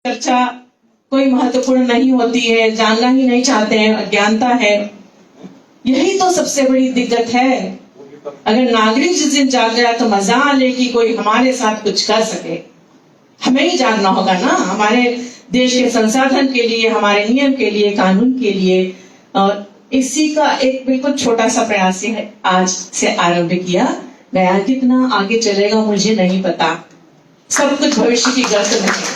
चर्चा कोई महत्वपूर्ण नहीं होती है, जानना ही नहीं चाहते हैं, अज्ञानता है। यही तो सबसे बड़ी दिक्कत है। अगर नागरिक जिस दिन जाग गया तो मजाल है कि कोई हमारे साथ कुछ कर सके। हमें ही जागना होगा ना, हमारे देश के संसाधन के लिए, हमारे नियम के लिए, कानून के लिए। और इसी का एक बिल्कुल छोटा सा प्रयास है आज से आरंभ किया गया। कितना आगे चलेगा मुझे नहीं पता, सब कुछ भविष्य की गर्त में है,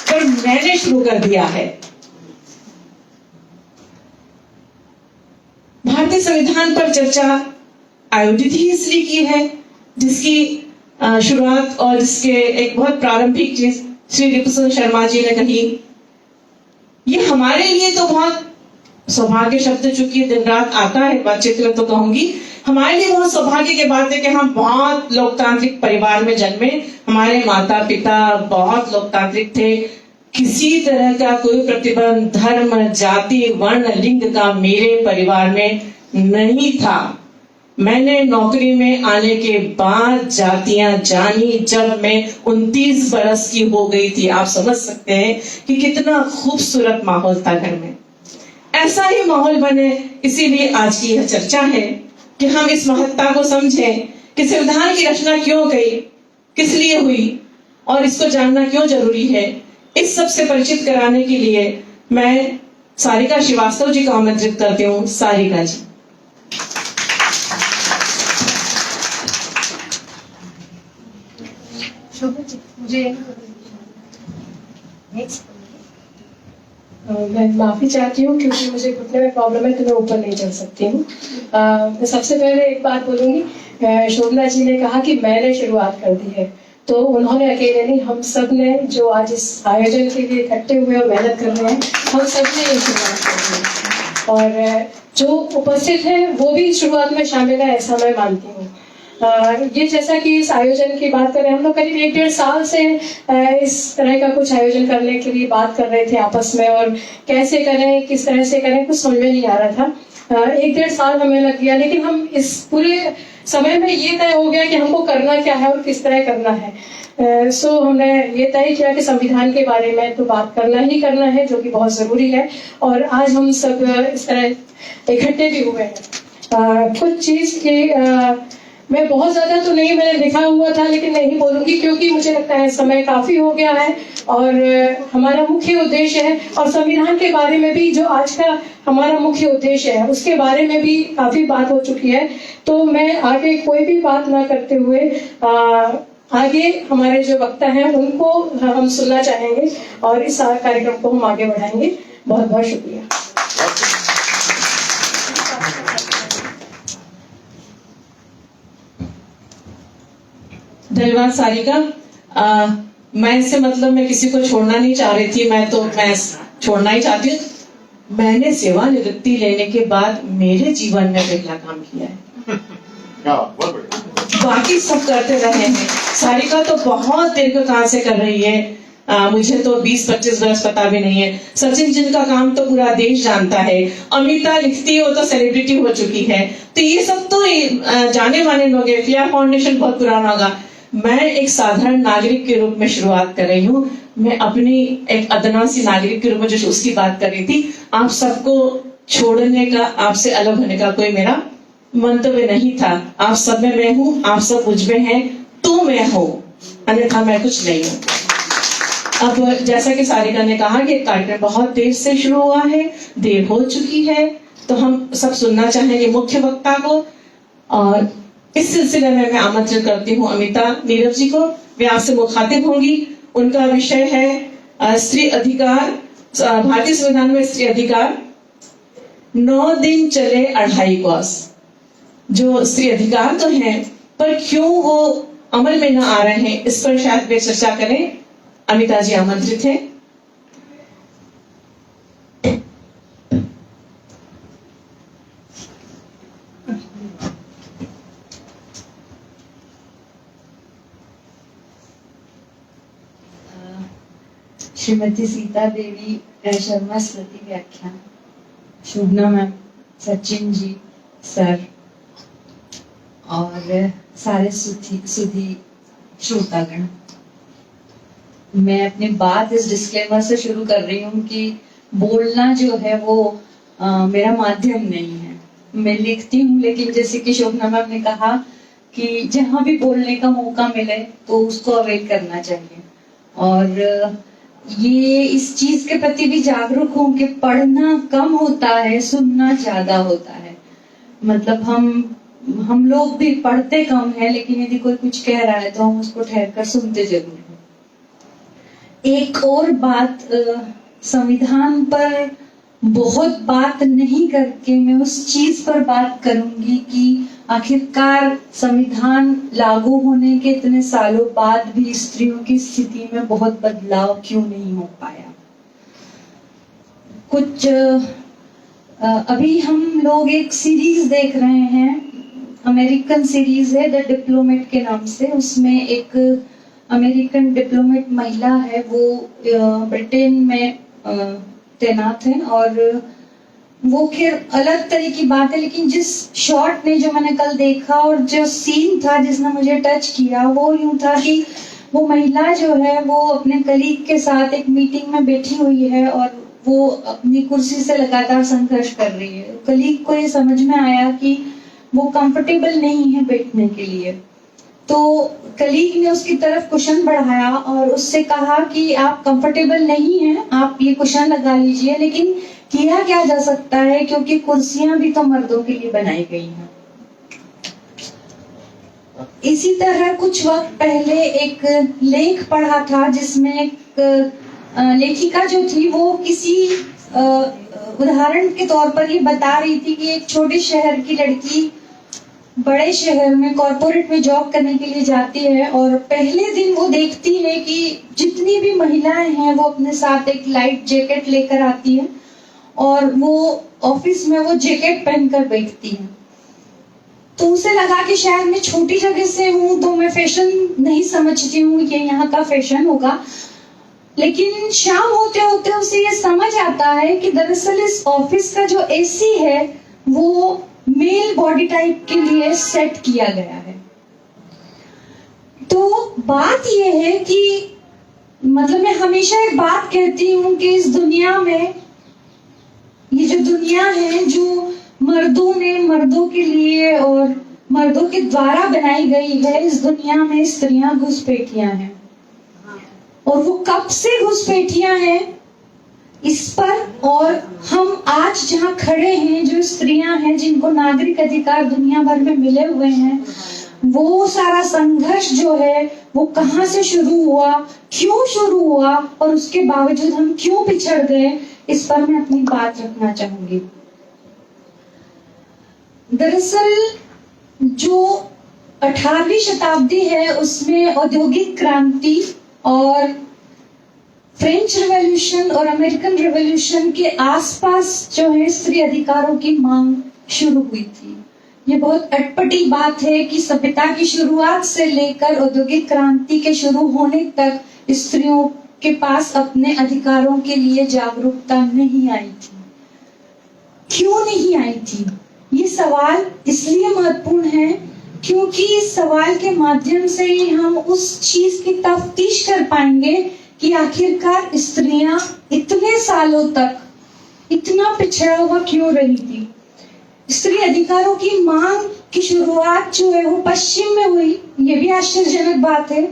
पर मैंने शुरू कर दिया है। भारतीय संविधान पर चर्चा आयोजित ही इसलिए की है जिसकी शुरुआत और जिसके एक बहुत प्रारंभिक चीज श्री रिपुदमन शर्मा जी ने कही। ये हमारे लिए तो बहुत सौभाग्य शब्द चूंकि दिन रात आता है बातचीत में तो कहूंगी, हमारे लिए बहुत सौभाग्य की बात है कि हम बहुत लोकतांत्रिक परिवार में जन्मे। हमारे माता पिता बहुत लोकतांत्रिक थे। किसी तरह का कोई प्रतिबंध धर्म, जाति, वर्ण, लिंग का मेरे परिवार में नहीं था। मैंने नौकरी में आने के बाद जातियां जानी जब मैं 29 बरस की हो गई थी। आप समझ सकते हैं कि कितना खूबसूरत माहौल था घर में। ऐसा ही माहौल बने, इसीलिए आज की यह चर्चा है कि हम इस महत्ता को समझें कि संविधान की रचना क्यों गई, किस लिए हुई और इसको जानना क्यों जरूरी है। इस सब से परिचित कराने के लिए मैं सारिका श्रीवास्तव जी को आमंत्रित करती हूँ। सारिका जी। मुझे मैं माफी चाहती हूँ क्योंकि मुझे घुटने में प्रॉब्लम है तो मैं ऊपर नहीं चल सकती हूँ। मैं सबसे पहले एक बात बोलूंगी, शोभना जी ने कहा कि मैंने शुरुआत कर दी है, तो उन्होंने अकेले नहीं, हम सब ने जो आज इस आयोजन के लिए इकट्ठे हुए और मेहनत कर रहे हैं, हम सब ने ये शुरुआत कर दी है। और जो उपस्थित है वो भी शुरुआत में शामिल है, ऐसा मैं मानती हूँ। ये जैसा कि इस आयोजन की बात करें, हम लोग करीब 1-1.5 साल से इस तरह का कुछ आयोजन करने के लिए बात कर रहे थे आपस में, और कैसे करें, किस तरह से करें, कुछ समझ में नहीं आ रहा था। 1-1.5 साल हमें लग गया, लेकिन हम इस पूरे समय में ये तय हो गया कि हमको करना क्या है और किस तरह करना है। सो हमने ये तय किया कि संविधान के बारे में तो बात करना ही करना है, जो कि बहुत जरूरी है। और आज हम सब इस तरह इकट्ठे भी हुए हैं। कुछ चीज की मैं बहुत ज्यादा तो नहीं, मैंने लिखा हुआ था लेकिन नहीं बोलूंगी क्योंकि मुझे लगता है समय काफी हो गया है और हमारा मुख्य उद्देश्य है, और संविधान के बारे में भी जो आज का हमारा मुख्य उद्देश्य है उसके बारे में भी काफी बात हो चुकी है। तो मैं आगे कोई भी बात ना करते हुए आगे हमारे जो वक्ता हैं उनको हम सुनना चाहेंगे और इस कार्यक्रम को हम आगे बढ़ाएंगे। बहुत बहुत शुक्रिया। धन्यवाद सारिका। मैं इससे मतलब मैं किसी को छोड़ना नहीं चाह रही थी, मैं छोड़ना ही चाहती हूँ। मैंने सेवानिवृत्ति लेने के बाद मेरे जीवन में पहला काम किया है। बाकी सब करते रहे हैं। सारिका तो बहुत देर कहाँ से कर रही है, मुझे तो 20-25 वर्ष पता भी नहीं है। सचिन जिनका काम तो पूरा देश जानता है। अमिता लिखती है, वो तो सेलिब्रिटी हो चुकी है। तो ये सब तो जाने माने लोग हैं। फिया फाउंडेशन बहुत पुराना होगा। मैं एक साधारण नागरिक के रूप में शुरुआत कर रही हूँ। मैं अपनी एक अदना सी नागरिक के रूप में जो उसकी बात कर रही थी, आप सबको छोड़ने का, आपसे अलग होने का कोई मेरा मंतव्य नहीं था। आप सब में मैं हूँ, आप सब मुझ में हैं, तो मैं हूँ, अन्यथा मैं कुछ नहीं हूँ। अब जैसा कि सारिका ने कहा कि कार्यक्रम बहुत देर से शुरू हुआ है, देर हो चुकी है, तो हम सब सुनना चाहेंगे मुख्य वक्ता को। और इस सिलसिले में मैं आमंत्रित करती हूँ अमिता नीरव जी को। वे आपसे मुखातिब होंगी। उनका विषय है स्त्री अधिकार, भारतीय संविधान में स्त्री अधिकार। 9 दिन चले 2.5 कोस। जो स्त्री अधिकार तो हैं, पर क्यों वो अमल में न आ रहे हैं, इस पर शायद वे चर्चा करें। अमिता जी आमंत्रित हैं। श्रीमती सीता देवी शर्मा स्मृति व्याख्यान, शोभना मैम, सचिन जी सर और सारे सुधी श्रोतागण, मैं अपनी बात इस डिस्क्लेमर से शुरू कर रही हूँ कि बोलना जो है वो मेरा माध्यम नहीं है। मैं लिखती हूँ, लेकिन जैसे कि शोभना मैम ने कहा कि जहाँ भी बोलने का मौका मिले तो उसको अवेल करना चाहिए। और ये इस चीज के प्रति भी जागरूक हूँ कि पढ़ना कम होता है, सुनना ज्यादा होता है। मतलब हम लोग भी पढ़ते कम है, लेकिन यदि कोई कुछ कह रहा है तो हम उसको ठहर कर सुनते जरूर हैं। एक और बात, संविधान पर बहुत बात नहीं करके मैं उस चीज पर बात करूंगी कि आखिरकार संविधान लागू होने के इतने सालों बाद भी स्त्रियों की स्थिति में बहुत बदलाव क्यों नहीं हो पाया। कुछ अभी हम लोग एक सीरीज देख रहे हैं, अमेरिकन सीरीज है द डिप्लोमेट के नाम से। उसमें एक अमेरिकन डिप्लोमेट महिला है, वो ब्रिटेन में तैनात है और वो खैर अलग तरह की बात है, लेकिन जिस शॉट ने जो मैंने कल देखा और जो सीन था जिसने मुझे टच किया वो यूं था कि वो महिला जो है वो अपने कलीग के साथ एक मीटिंग में बैठी हुई है और वो अपनी कुर्सी से लगातार संघर्ष कर रही है। कलीग को ये समझ में आया कि वो कंफर्टेबल नहीं है बैठने के लिए, तो कलीग ने उसकी तरफ कुशन बढ़ाया और उससे कहा कि आप कंफर्टेबल नहीं हैं, आप ये कुशन लगा लीजिए। लेकिन किया क्या जा सकता है, क्योंकि कुर्सियां भी तो मर्दों के लिए बनाई गई हैं। इसी तरह कुछ वक्त पहले एक लेख पढ़ा था जिसमें एक लेखिका जो थी वो किसी उदाहरण के तौर पर ये बता रही थी कि एक छोटे शहर की लड़की बड़े शहर में कॉर्पोरेट में जॉब करने के लिए जाती है और पहले दिन वो देखती है कि जितनी भी महिलाएं हैं वो अपने साथ एक लाइट जैकेट लेकर आती है और वो ऑफिस में वो जैकेट पहनकर बैठती है। तो उसे लगा कि शायद मैं छोटी जगह से हूँ तो मैं फैशन नहीं समझती हूँ, ये यहाँ का फैशन होगा। लेकिन शाम होते होते उसे ये समझ आता है कि दरअसल इस ऑफिस का जो एसी है वो मेल बॉडी टाइप के लिए सेट किया गया है। तो बात ये है कि मतलब मैं हमेशा एक बात कहती हूँ कि इस दुनिया में, ये जो दुनिया है जो मर्दों ने मर्दों के लिए और मर्दों के द्वारा बनाई गई है, इस दुनिया में स्त्रियां घुसपैठियां हैं। और वो कब से घुसपैठियां हैं इस पर, और हम आज जहाँ खड़े हैं जो स्त्रियां हैं जिनको नागरिक अधिकार दुनिया भर में मिले हुए हैं, वो सारा संघर्ष जो है वो कहाँ से शुरू हुआ, क्यों शुरू हुआ और उसके बावजूद हम क्यों पिछड़ गए, इस पर मैं अपनी बात रखना चाहूंगी। दरअसल जो 18वीं शताब्दी है उसमें औद्योगिक क्रांति और फ्रेंच रिवॉल्यूशन और अमेरिकन रिवॉल्यूशन के आसपास जो है स्त्री अधिकारों की मांग शुरू हुई थी। ये बहुत अटपटी बात है कि सभ्यता की शुरुआत से लेकर औद्योगिक क्रांति के शुरू होने तक स्त्रियों के पास अपने अधिकारों के लिए जागरूकता नहीं आई थी। क्यों नहीं आई थी? ये सवाल इसलिए महत्वपूर्ण है क्योंकि इस सवाल के माध्यम से ही हम उस चीज की तफ्तीश कर पाएंगे कि आखिरकार स्त्रियां इतने सालों तक इतना पिछड़ा हुआ क्यों रही थी। स्त्री अधिकारों की मांग की शुरुआत जो है वो पश्चिम में हुई, ये भी आश्चर्यजनक बात है।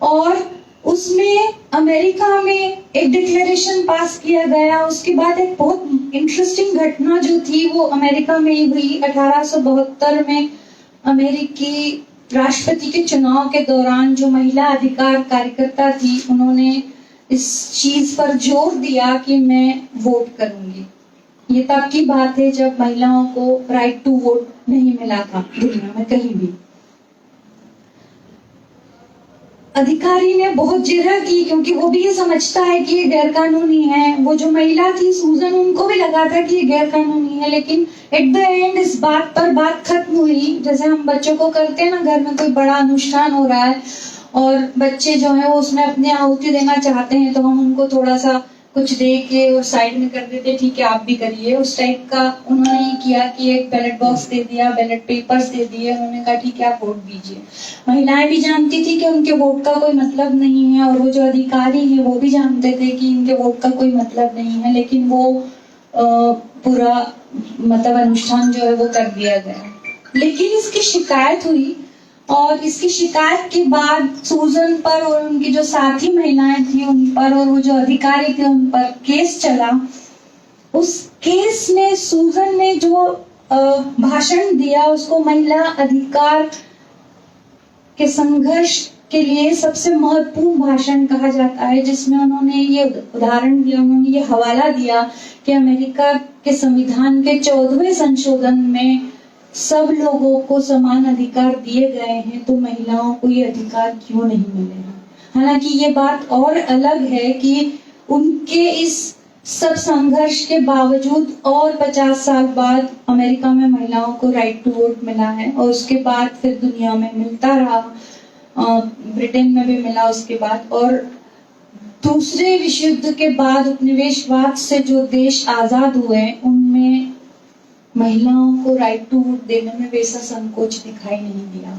और उसमें अमेरिका में एक डिक्लेरेशन पास किया गया। उसके बाद एक बहुत इंटरेस्टिंग घटना जो थी वो अमेरिका में ही हुई। 1872 में अमेरिकी राष्ट्रपति के चुनाव के दौरान जो महिला अधिकार कार्यकर्ता थी उन्होंने इस चीज पर जोर दिया कि मैं वोट करूंगी। ये तब की बात है जब महिलाओं को राइट टू वोट नहीं मिला था दुनिया में कहीं भी। अधिकारी ने बहुत जिरह की क्योंकि वो भी ये समझता है कि ये गैर कानूनी है। वो जो महिला थी सूजन, उनको भी लगा था कि ये गैर कानूनी है, लेकिन एट द एंड इस बात पर बात खत्म हुई। जैसे हम बच्चों को करते हैं ना, घर में कोई बड़ा अनुष्ठान हो रहा है और बच्चे जो है वो उसमें अपनी आहुति देना चाहते हैं, तो हम उनको थोड़ा सा कुछ दे के और साइड में कर देते, ठीक है आप भी करिए, उस टाइप का उन्होंने ये किया कि एक बैलेट बॉक्स दे दिया, बैलेट पेपर्स दे दिए, उन्होंने कहा ठीक है आप वोट दीजिए। महिलाएं भी जानती थी कि उनके वोट का कोई मतलब नहीं है, और वो जो अधिकारी है वो भी जानते थे कि इनके वोट का कोई मतलब नहीं है, लेकिन वो पूरा मतलब अनुष्ठान जो है वो कर दिया गया। लेकिन इसकी शिकायत हुई, और इसकी शिकायत के बाद सूजन पर और उनकी जो साथी महिलाएं थी उन पर, और वो जो अधिकारी थे उन पर केस चला। उस केस में सूजन ने जो भाषण दिया उसको महिला अधिकार के संघर्ष के लिए सबसे महत्वपूर्ण भाषण कहा जाता है, जिसमें उन्होंने ये उदाहरण दिया, उन्होंने ये हवाला दिया कि अमेरिका के संविधान के 14वें संशोधन में सब लोगों को समान अधिकार दिए गए हैं, तो महिलाओं को ये अधिकार क्यों नहीं मिलेगा। हालांकि ये बात और अलग है कि उनके इस सब संघर्ष के बावजूद और 50 साल बाद अमेरिका में महिलाओं को राइट टू वोट मिला है, और उसके बाद फिर दुनिया में मिलता रहा, ब्रिटेन में भी मिला उसके बाद। और दूसरे विश्व युद्ध के बाद उपनिवेशवाद से जो देश आजाद हुए उनमें महिलाओं को राइट टू वोट देने में वैसा संकोच दिखाई नहीं दिया।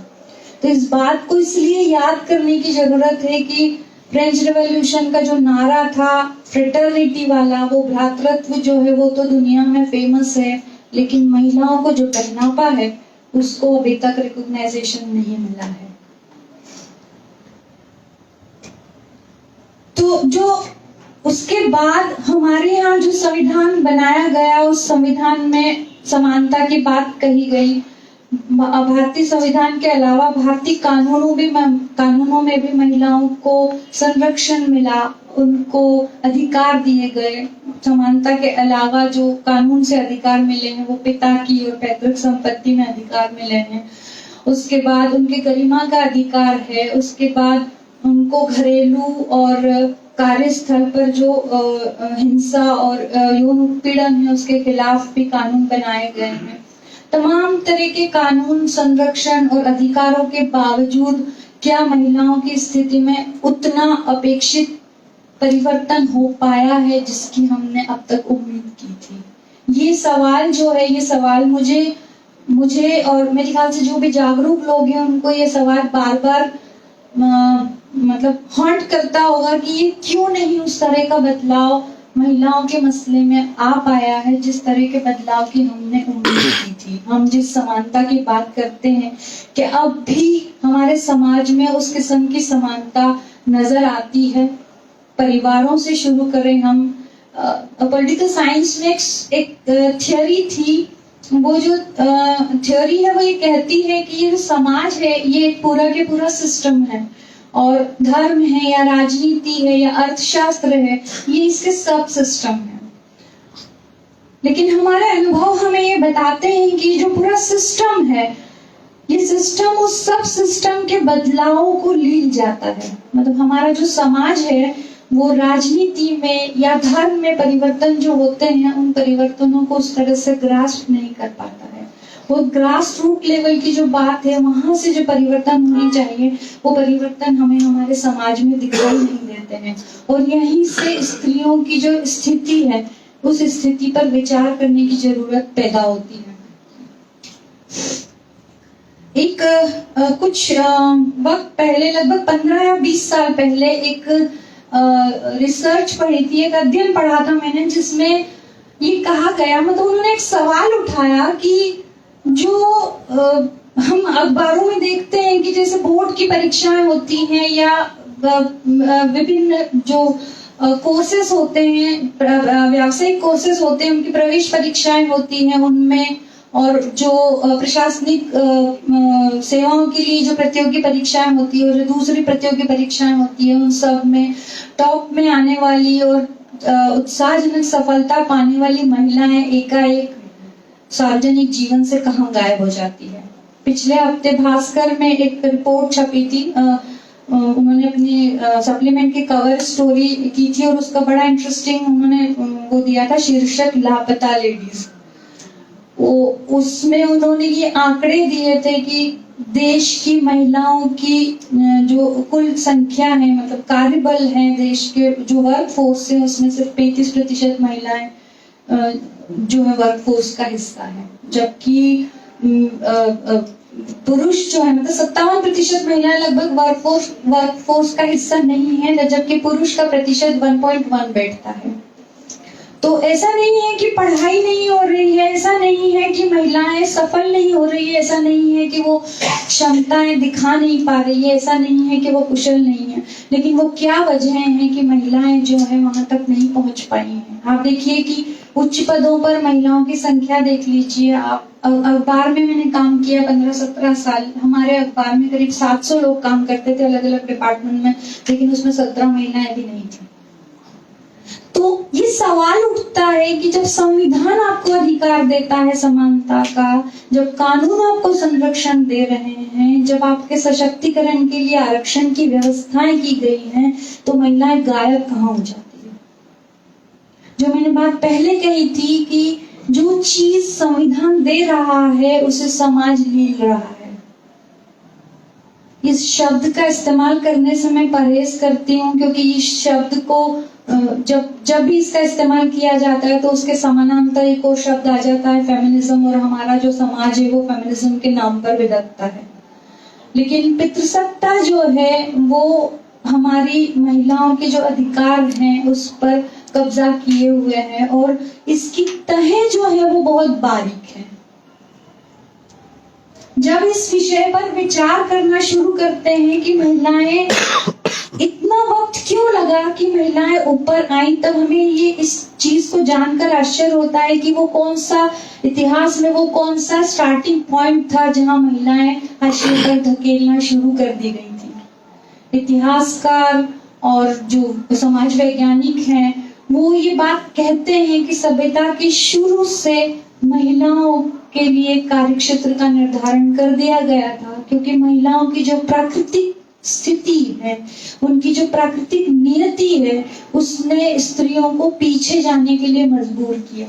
तो इस बात को इसलिए याद करने की जरूरत है कि फ्रेंच रेवोल्यूशन का जो नारा था फ्रेटर्निटी वाला, वो भ्रातृत्व जो है वो तो दुनिया में फेमस है, लेकिन महिलाओं को जो पहनावा है उसको अभी तक रिकॉग्नाइजेशन नहीं मिला है। तो जो उसके बाद हमारे यहाँ जो संविधान बनाया गया, उस संविधान में समानता की बात कही गई। भारतीय संविधान के अलावा भारतीय कानूनों में भी महिलाओं को संरक्षण मिला, उनको अधिकार दिए गए। समानता के अलावा जो कानून से अधिकार मिले हैं वो पिता की और पैतृक संपत्ति में अधिकार मिले हैं। उसके बाद उनके गरिमा का अधिकार है। उसके बाद उनको घरेलू और कार्यस्थल पर जो हिंसा और यौन उत्पीड़न है उसके खिलाफ भी कानून बनाए गए हैं। तमाम तरह के कानून, संरक्षण और अधिकारों के बावजूद क्या महिलाओं की स्थिति में उतना अपेक्षित परिवर्तन हो पाया है जिसकी हमने अब तक उम्मीद की थी? ये सवाल जो है, ये सवाल मुझे और मेरे ख्याल से जो भी जागरूक लोग हैं उनको ये सवाल बार बार मतलब हॉन्ट करता होगा कि ये क्यों नहीं उस तरह का बदलाव महिलाओं के मसले में आ पाया है जिस तरह के बदलाव की हमने उम्मीद की थी। हम जिस समानता की बात करते हैं कि अब भी हमारे समाज में उस किस्म की समानता नजर आती है। परिवारों से शुरू करें हम, पॉलिटिकल साइंस में एक थियोरी थी, वो जो थियोरी है वो ये कहती है कि ये जो समाज है ये पूरा के पूरा सिस्टम है, और धर्म है या राजनीति है या अर्थशास्त्र है ये इसके सब सिस्टम है। लेकिन हमारे अनुभव हमें ये बताते हैं कि जो पूरा सिस्टम है ये सिस्टम उस सब सिस्टम के बदलावों को लील जाता है। मतलब हमारा जो समाज है वो राजनीति में या धर्म में परिवर्तन जो होते हैं उन परिवर्तनों को उस तरह से ग्रास्प नहीं कर पाता है। वो ग्रास रूट लेवल की जो बात है वहां से जो परिवर्तन होनी चाहिए वो परिवर्तन हमें हमारे समाज में दिखाई नहीं देते हैं, और यहीं से स्त्रियों की जो स्थिति है उस स्थिति पर विचार करने की जरूरत पैदा होती है। एक कुछ वक्त पहले, लगभग 15 या 20 साल पहले एक रिसर्च पढ़ी थी, एक अध्ययन पढ़ा था मैंने जिसमें ये कहा गया, मतलब उन्होंने एक सवाल उठाया कि जो हम अखबारों में देखते हैं कि जैसे बोर्ड की परीक्षाएं होती हैं या विभिन्न जो कोर्सेस होते हैं, व्यावसायिक कोर्सेस होते हैं, उनकी प्रवेश परीक्षाएं होती हैं उनमें, और जो प्रशासनिक सेवाओं के लिए जो प्रतियोगी परीक्षाएं होती है और जो दूसरी प्रतियोगी परीक्षाएं होती है उन सब में टॉप में आने वाली और उत्साहजनक सफलता पाने वाली महिलाएं एकाएक सार्वजनिक जीवन से कहां गायब हो जाती है। पिछले हफ्ते भास्कर में एक रिपोर्ट छपी थी, उन्होंने अपनी सप्लीमेंट की कवर स्टोरी की थी और उसका बड़ा इंटरेस्टिंग उन्होंने वो दिया था शीर्षक लापता लेडीज। वो उसमें उन्होंने ये आंकड़े दिए थे कि देश की महिलाओं की जो कुल संख्या है, मतलब कार्यबल है देश के, जो वर्क फोर्स है उसमें सिर्फ 35% महिलाएं जो है वर्क फोर्स का हिस्सा है, जबकि पुरुष जो है मतलब 57% महिलाएं लगभग वर्क फोर्स का हिस्सा नहीं है, जबकि पुरुष का प्रतिशत 1.1 बैठता है। तो ऐसा नहीं है कि पढ़ाई नहीं हो रही है, ऐसा नहीं है कि महिलाएं सफल नहीं हो रही है, ऐसा नहीं है कि वो क्षमताएं दिखा नहीं पा रही है, ऐसा नहीं है कि वो कुशल नहीं है, लेकिन वो क्या वजह है कि महिलाएं जो है वहां तक नहीं पहुंच पाई हैं। आप देखिए कि उच्च पदों पर महिलाओं की संख्या देख लीजिए आप। अखबार में मैंने काम किया 15-17 साल, हमारे अखबार में करीब 700 लोग काम करते थे अलग अलग डिपार्टमेंट में, लेकिन उसमें 17 महिलाएं भी नहीं थी। तो ये सवाल उठता है कि जब संविधान आपको अधिकार देता है समानता का, जब कानून आपको संरक्षण दे रहे हैं, जब आपके सशक्तिकरण के लिए आरक्षण की व्यवस्थाएं की गई हैं, तो महिलाएं गायब कहाँ हो जाती है। जो मैंने बात पहले कही थी कि जो चीज संविधान दे रहा है उसे समाज लील रहा है। इस शब्द का इस्तेमाल करने से मैं परहेज करती हूँ, क्योंकि इस शब्द को जब भी इसका इस्तेमाल किया जाता है तो उसके समानांतर एक और शब्द आ जाता है फेमिनिज्म, और हमारा जो समाज है वो फेमिनिज्म के नाम पर विदग्धता है। लेकिन पितृसत्ता जो है वो हमारी महिलाओं के जो अधिकार हैं उस पर कब्जा किए हुए हैं, और इसकी तह जो है वो बहुत बारीक है। जब इस विषय पर विचार करना शुरू करते हैं कि महिलाएं, इतना वक्त क्यों लगा कि महिलाएं ऊपर आई, तब हमें ये इस चीज को जानकर आश्चर्य होता है कि वो कौन सा इतिहास में वो कौन सा स्टार्टिंग पॉइंट था जहां महिलाएं हाशिए पर धकेलना शुरू कर दी गई थी। इतिहासकार और जो समाज वैज्ञानिक हैं वो ये बात कहते हैं कि सभ्यता के शुरू से महिलाओं के लिए कार्यक्षेत्र का निर्धारण कर दिया गया था, क्योंकि महिलाओं की जो प्राकृतिक स्थिति है, उनकी जो प्राकृतिक नियति है, उसने स्त्रियों को पीछे जाने के लिए मजबूर किया।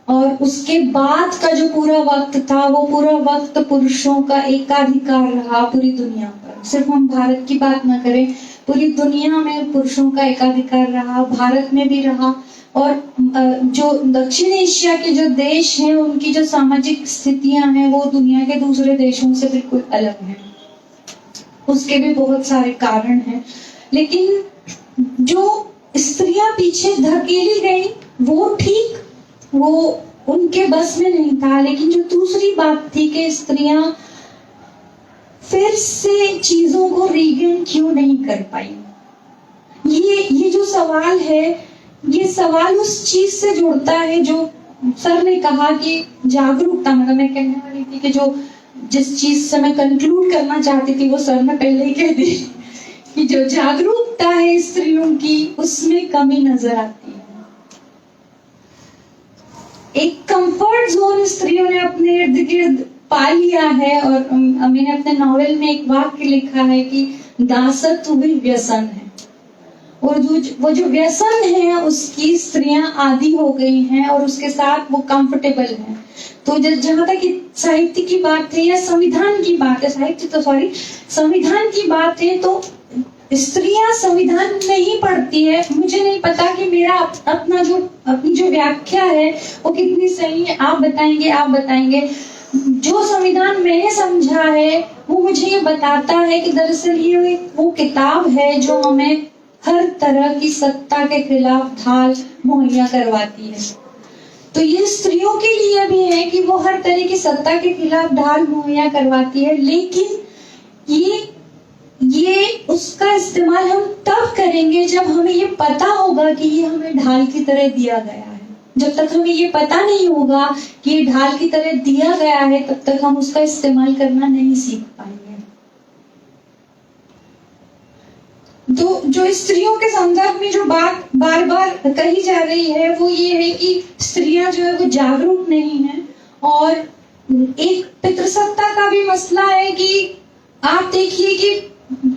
और उसके बाद का जो पूरा वक्त था वो पूरा वक्त पुरुषों का एकाधिकार रहा पूरी दुनिया पर। सिर्फ हम भारत की बात ना करें, पूरी दुनिया में पुरुषों का एकाधिकार रहा, भारत में भी रहा। और जो दक्षिण एशिया के जो देश हैं उनकी जो सामाजिक स्थितियां हैं वो दुनिया के दूसरे देशों से बिल्कुल अलग हैं। उसके भी बहुत सारे कारण हैं, लेकिन जो स्त्रियां पीछे धकेली गई वो ठीक, वो उनके बस में नहीं था। लेकिन जो दूसरी बात थी कि स्त्रियां फिर से चीजों को रीगेन क्यों नहीं कर पाई, ये जो सवाल है, ये सवाल उस चीज से जुड़ता है जो सर ने कहा कि जागरूकता, मतलब मैं कहने वाली थी कि जो जिस चीज से मैं कंक्लूड करना चाहती थी वो सर ने पहले ही कह दी कि जो जागरूकता है स्त्रियों की उसमें कमी नजर आती है। एक कंफर्ट जोन स्त्रियों ने अपने इर्द गिर्द पा लिया है, और मैंने अपने नॉवेल में एक वाक्य लिखा है कि दासत्व भी व्यसन है, और वो जो व्यसन है उसकी स्त्रियां आदी हो गई हैं और उसके साथ वो कंफर्टेबल हैं। तो जहां तक साहित्य की बात है या संविधान की बात है, संविधान की बात है, तो स्त्रियां संविधान नहीं पढ़ती है। मुझे नहीं पता कि मेरा अपनी जो व्याख्या है वो कितनी सही है, आप बताएंगे। जो संविधान मैंने समझा है वो मुझे ये बताता है कि दरअसल ये वो किताब है जो हमें हर तरह की सत्ता के खिलाफ ढाल मुहैया करवाती है। तो ये स्त्रियों के लिए भी है कि वो हर तरह की सत्ता के खिलाफ ढाल मुहैया करवाती है, लेकिन ये उसका इस्तेमाल हम तब करेंगे जब हमें ये पता होगा कि ये हमें ढाल की तरह दिया गया है। जब तक हमें ये पता नहीं होगा कि ये ढाल की तरह दिया गया है, तब तक हम उसका इस्तेमाल करना नहीं सीख पाएंगे। तो जो स्त्रियों के संदर्भ में जो बात बार बार कही जा रही है वो ये है कि स्त्रियां जो है वो जागरूक नहीं है, और एक पितृसत्ता का भी मसला है कि आप देखिए कि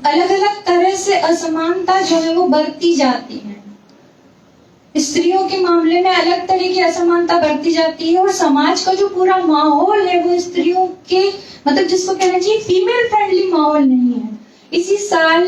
अलग अलग तरह से असमानता जो है वो बढ़ती जाती है। स्त्रियों के मामले में अलग तरह की असमानता बढ़ती जाती है और समाज का जो पूरा माहौल है वो स्त्रियों के मतलब जिसको कहना चाहिए फीमेल फ्रेंडली माहौल नहीं है। इसी साल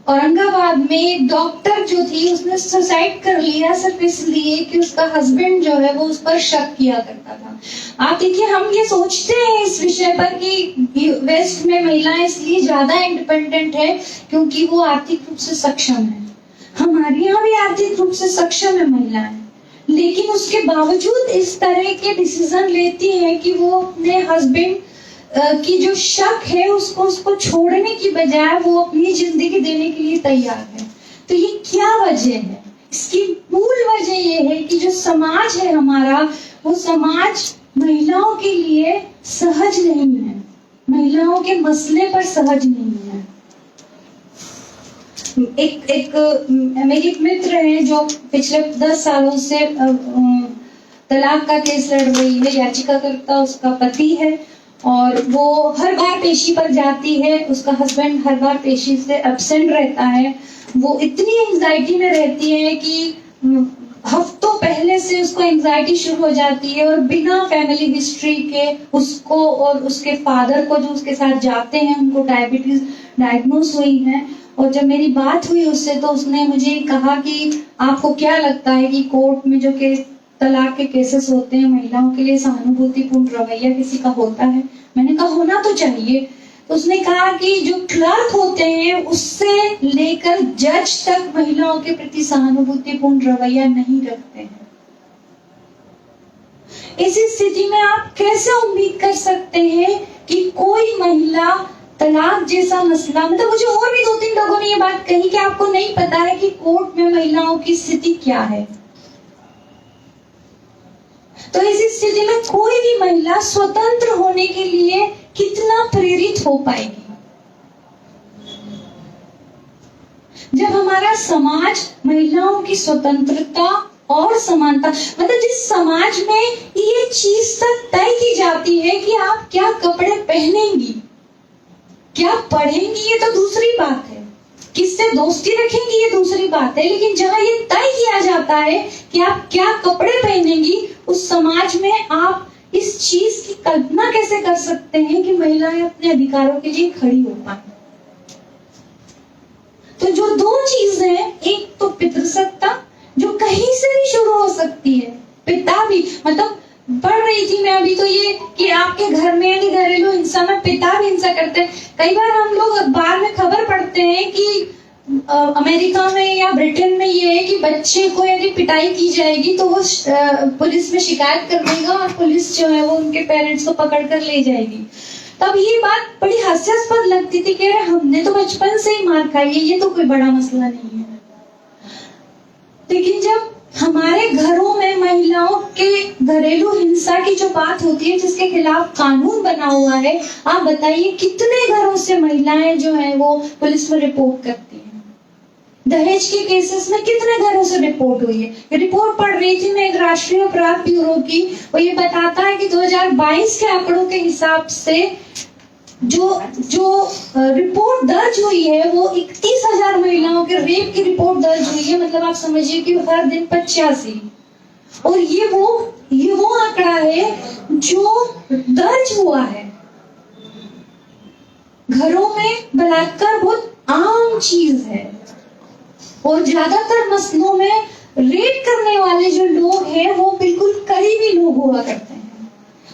औरंगाबाद में एक डॉक्टर जो थी उसने सुसाइड कर लिया सिर्फ इसलिए कि उसका हस्बैंड जो है वो उस पर शक किया करता था। आप देखिए, हम ये सोचते हैं इस विषय पर कि वेस्ट में महिलाएं इसलिए ज्यादा इंडिपेंडेंट है क्योंकि वो आर्थिक रूप से सक्षम है। हमारे यहाँ भी आर्थिक रूप से सक्षम है महिलाएं, लेकिन उसके बावजूद इस तरह के डिसीजन लेती हैं कि वो अपने हस्बैंड की जो शक है उसको छोड़ने की बजाय वो अपनी जिंदगी देने के लिए तैयार है। तो ये क्या वजह है? इसकी मूल वजह ये है कि जो समाज है हमारा, वो समाज महिलाओं के लिए सहज नहीं है, महिलाओं के मसले पर सहज नहीं है। एक मेरी एक मित्र है जो पिछले 10 सालों से तलाक का केस लड़ रही है, याचिकाकर्ता उसका पति है और वो हर बार पेशी पर जाती है, उसका हस्बैंड हर बार पेशी से एब्सेंट रहता है। वो इतनी एंजाइटी में रहती है कि हफ्तों पहले से उसको एंजाइटी शुरू हो जाती है और बिना फैमिली हिस्ट्री के उसको और उसके फादर को जो उसके साथ जाते हैं उनको डायबिटीज डायग्नोस हुई है। और जब मेरी बात हुई उससे तो उसने मुझे कहा कि आपको क्या लगता है कि कोर्ट में जो केस तलाक के केसेस होते हैं महिलाओं के लिए सहानुभूतिपूर्ण रवैया किसी का होता है? मैंने कहा होना तो चाहिए। तो उसने कहा कि जो क्लर्क होते हैं उससे लेकर जज तक महिलाओं के प्रति सहानुभूतिपूर्ण रवैया नहीं रखते हैं। इसी स्थिति में आप कैसे उम्मीद कर सकते हैं कि कोई महिला तलाक जैसा मसला, मतलब मुझे और भी 2-3 लोगों ने ये बात कही कि आपको नहीं पता है कि कोर्ट में महिलाओं की स्थिति क्या है। तो इस स्थिति में कोई भी महिला स्वतंत्र होने के लिए कितना प्रेरित हो पाएगी? जब हमारा समाज महिलाओं की स्वतंत्रता और समानता, मतलब जिस समाज में ये चीज तक तय की जाती है कि आप क्या कपड़े पहनेंगी, क्या पढ़ेंगी, ये तो दूसरी बात है, किससे दोस्ती रखेंगी ये दूसरी बात है, लेकिन जहां ये तय किया जाता है कि आप क्या कपड़े पहनेंगी, उस समाज में आप इस चीज की कल्पना कैसे कर सकते हैं कि महिलाएं अपने अधिकारों के लिए खड़ी हो पाए? तो जो 2 चीज है, एक तो पितृसत्ता जो कहीं से भी शुरू हो सकती है, पिता भी, मतलब पढ़ रही थी मैं अभी तो ये कि आपके घर में यानी घरेलू हिंसा में पिता भी हिंसा करते हैं। कई बार हम लोग अखबार में खबर पढ़ते हैं कि अमेरिका में या ब्रिटेन में ये है कि बच्चे को यदि पिटाई की जाएगी तो वो पुलिस में शिकायत कर देगा और पुलिस जो है वो उनके पेरेंट्स को पकड़ कर ले जाएगी। तब ये बात बड़ी हास्यास्पद लगती थी कि हमने तो बचपन से ही मार खाई है, ये तो कोई बड़ा मसला नहीं है। लेकिन जब हमारे घरों में महिलाओं के घरेलू हिंसा की जो बात होती है, जिसके खिलाफ कानून बना हुआ है, आप बताइए कितने घरों से महिलाएं जो है वो पुलिस में रिपोर्ट करती हैं? दहेज के केसेस में कितने घरों से रिपोर्ट हुई है? रिपोर्ट पढ़ रही थी मैं एक राष्ट्रीय अपराध ब्यूरो की, वो ये बताता है कि 2022 के आंकड़ों के हिसाब से जो रिपोर्ट दर्ज हुई है वो 31,000 महिलाओं के रेप की रिपोर्ट दर्ज हुई है। मतलब आप समझिए कि हर दिन 85। और ये वो आंकड़ा है जो दर्ज हुआ है। घरों में बलात्कार बहुत आम चीज है और ज्यादातर मसलों में रेप करने वाले जो लोग हैं वो बिल्कुल करीबी लोग हुआ करते हैं।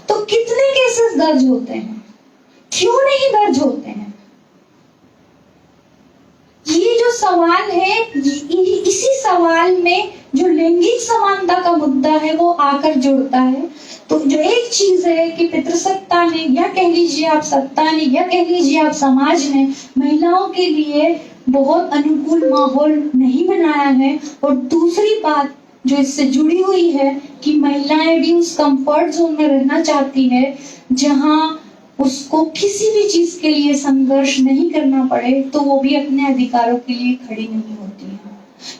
तो कितने केसेस दर्ज होते हैं, क्यों नहीं दर्ज होते हैं? ये जो सवाल है, इसी सवाल में जो लैंगिक समानता का मुद्दा है वो आकर जुड़ता है। तो जो एक चीज है कि पितृसत्ता ने, या कह लीजिए आप सत्ता ने, या कह लीजिए आप समाज ने महिलाओं के लिए बहुत अनुकूल माहौल नहीं बनाया है। और दूसरी बात जो इससे जुड़ी हुई है कि महिलाएं भी उस कंफर्ट जोन में रहना चाहती है जहां उसको किसी भी चीज के लिए संघर्ष नहीं करना पड़े, तो वो भी अपने अधिकारों के लिए खड़ी नहीं होती है।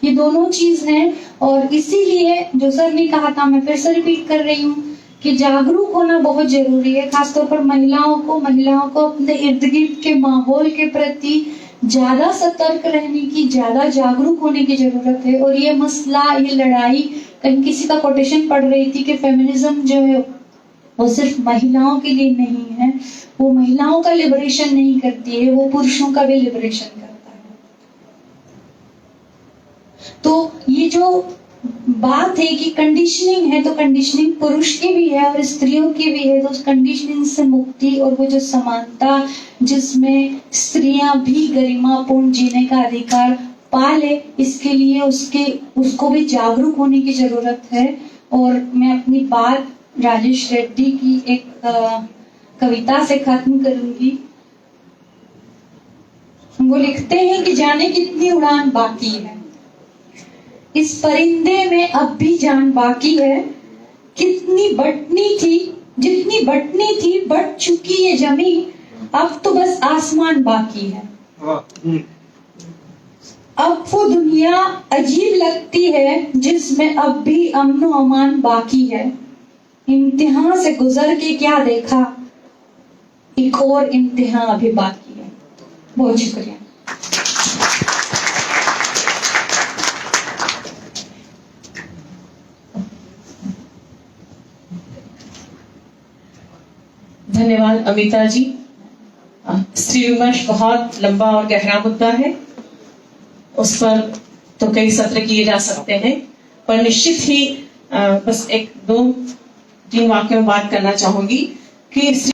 ये दोनों चीज हैं और इसीलिए जो सर ने कहा था, मैं फिर से रिपीट कर रही हूँ कि जागरूक होना बहुत जरूरी है, खासतौर पर महिलाओं को अपने इर्द गिर्द के माहौल के प्रति ज्यादा सतर्क रहने की, ज्यादा जागरूक होने की जरूरत है। और ये मसला, ये लड़ाई, कहीं किसी का कोटेशन पढ़ रही थी कि फेमिनिज्म जो है वो सिर्फ महिलाओं के लिए नहीं है, वो महिलाओं का लिबरेशन नहीं करती है, वो पुरुषों का भी लिबरेशन करता है। तो ये जो बात है कि कंडीशनिंग है, तो कंडीशनिंग पुरुष की भी है और स्त्रियों की भी है। तो उस कंडीशनिंग से मुक्ति और वो जो समानता जिसमें स्त्रियां भी गरिमापूर्ण जीने का अधिकार पाले, इसके लिए उसको भी जागरूक होने की जरूरत है। और मैं अपनी बात राजेश रेड्डी की एक कविता से खत्म करूंगी। वो लिखते हैं कि जाने कितनी उड़ान बाकी है, इस परिंदे में अब भी जान बाकी है, कितनी बटनी थी, जितनी बटनी थी बट चुकी ये जमी, अब तो बस आसमान बाकी है। अब वो दुनिया अजीब लगती है जिसमें अब भी अमन व अमान बाकी है, इम्तिहान से गुजर के क्या देखा, एक और इम्तिहान अभी बाकी है। बहुत शुक्रिया। धन्यवाद अमिता जी। स्त्री विमर्श बहुत लंबा और गहरा मुद्दा है, उस पर तो कई सत्र किए जा सकते हैं, पर निश्चित ही बस एक दो तीन वाक्यों में बात करना चाहूंगी कि